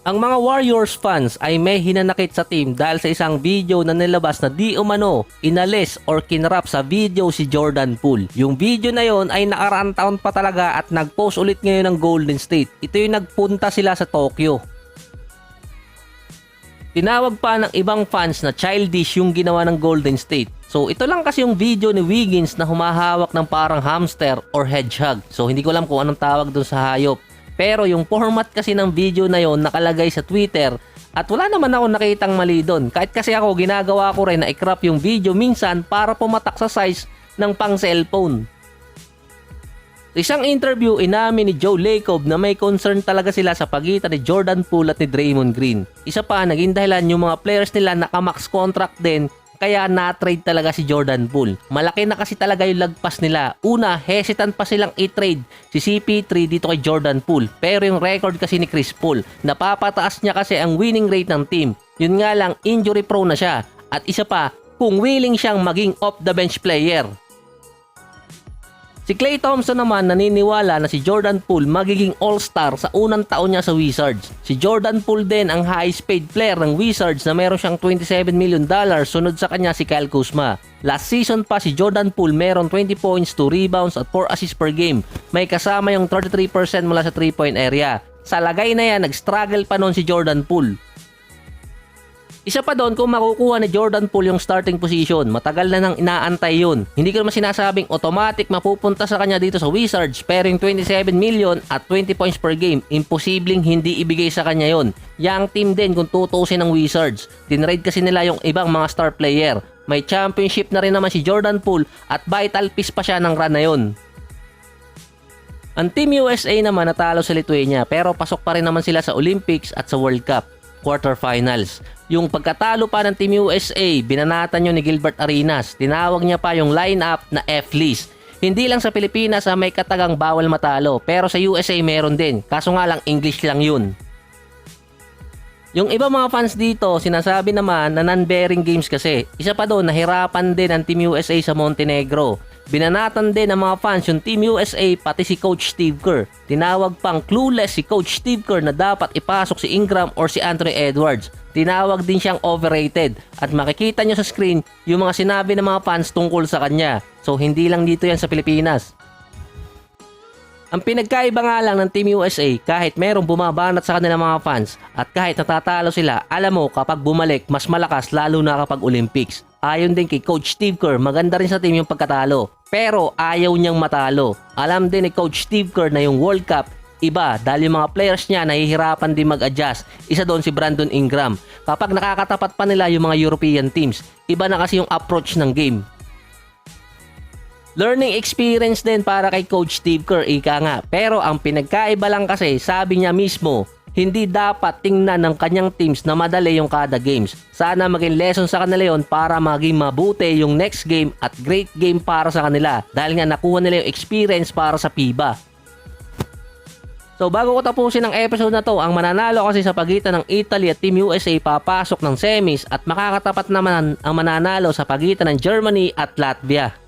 Ang mga Warriors fans ay may hinanakit sa team dahil sa isang video na nilabas na di umano inalis or kinrap sa video si Jordan Poole. Yung video na yon ay nakaraang taon pa talaga at nag-post ulit ngayon ng Golden State. Ito yung nagpunta sila sa Tokyo. Tinawag pa ng ibang fans na childish yung ginawa ng Golden State. So ito lang kasi yung video ni Wiggins na humahawak ng parang hamster or hedgehog. So hindi ko alam kung anong tawag dun sa hayop. Pero yung format kasi ng video na yon nakalagay sa Twitter at wala naman ako nakitang mali doon. Kahit kasi ako ginagawa ko rin na i-crop yung video minsan para pumatak sa size ng pang cellphone. Sa isang interview, inamin ni Joe Lacob na may concern talaga sila sa pagitan ni Jordan Poole at ni Draymond Green. Isa pa, naging dahilan yung mga players nila naka-max contract din kaya na-trade talaga si Jordan Poole. Malaki na kasi talaga yung lagpas nila. Una, hesitant pa silang i-trade si CP3 dito kay Jordan Poole. Pero yung record kasi ni Chris Paul, napapataas niya kasi ang winning rate ng team. Yun nga lang, injury prone na siya. At isa pa, kung willing siyang maging off the bench player. Si Klay Thompson naman naniniwala na si Jordan Poole magiging all-star sa unang taon niya sa Wizards. Si Jordan Poole din ang highest paid player ng Wizards na meron siyang $27 million, sunod sa kanya si Kyle Kuzma. Last season pa si Jordan Poole meron 20 points, 2 rebounds at 4 assists per game. May kasama yung 33% mula sa 3-point area. Sa lagay na yan, nag-struggle pa noon si Jordan Poole. Isa pa doon, kung makukuha ni Jordan Poole yung starting position, matagal na nang inaantay yun. Hindi ko naman sinasabing automatic mapupunta sa kanya dito sa Wizards, pero yung 27 million at 20 points per game, imposibleng hindi ibigay sa kanya yon. Young team din kung tutusin ng Wizards. Tinrade kasi nila yung ibang mga star player. May championship na rin naman si Jordan Poole at vital piece pa siya ng run na yun. Ang Team USA naman natalo sa Lithuania pero pasok pa rin naman sila sa Olympics at sa World Cup quarterfinals. Yung pagkatalo pa ng Team USA, binanatan nyo ni Gilbert Arenas. Tinawag niya pa yung lineup na F-list. Hindi lang sa Pilipinas may katagang bawal matalo, pero sa USA meron din. Kaso nga lang English lang yun. Yung iba mga fans dito, sinasabi naman na non-bearing games kasi. Isa pa doon, nahirapan din ang Team USA sa Montenegro. Binanatan din ng mga fans yung Team USA pati si Coach Steve Kerr. Tinawag pang clueless si Coach Steve Kerr na dapat ipasok si Ingram or si Anthony Edwards. Tinawag din siyang overrated at makikita nyo sa screen yung mga sinabi ng mga fans tungkol sa kanya. So hindi lang dito yan sa Pilipinas. Ang pinagkaiba nga lang ng Team USA, kahit merong bumabanat sa kanilang mga fans at kahit natatalo sila, alam mo kapag bumalik mas malakas lalo na kapag Olympics. Ayon din kay Coach Steve Kerr, maganda rin sa team yung pagkatalo. Pero ayaw niyang matalo. Alam din ni Coach Steve Kerr na yung World Cup, iba dahil yung mga players niya nahihirapan din mag-adjust. Isa doon si Brandon Ingram. Kapag nakakatapat pa nila yung mga European teams, iba na kasi yung approach ng game. Learning experience din para kay Coach Steve Kerr, ika nga. Pero ang pinagkaiba lang kasi, sabi niya mismo, hindi dapat tingnan ng kanyang teams na madali yung kada games. Sana maging lesson sa kanila yon para maging mabuti yung next game at great game para sa kanila. Dahil nga nakuha nila yung experience para sa FIBA. So bago ko tapusin ang episode na to, ang mananalo kasi sa pagitan ng Italy at Team USA papasok ng semis at makakatapat naman ang mananalo sa pagitan ng Germany at Latvia.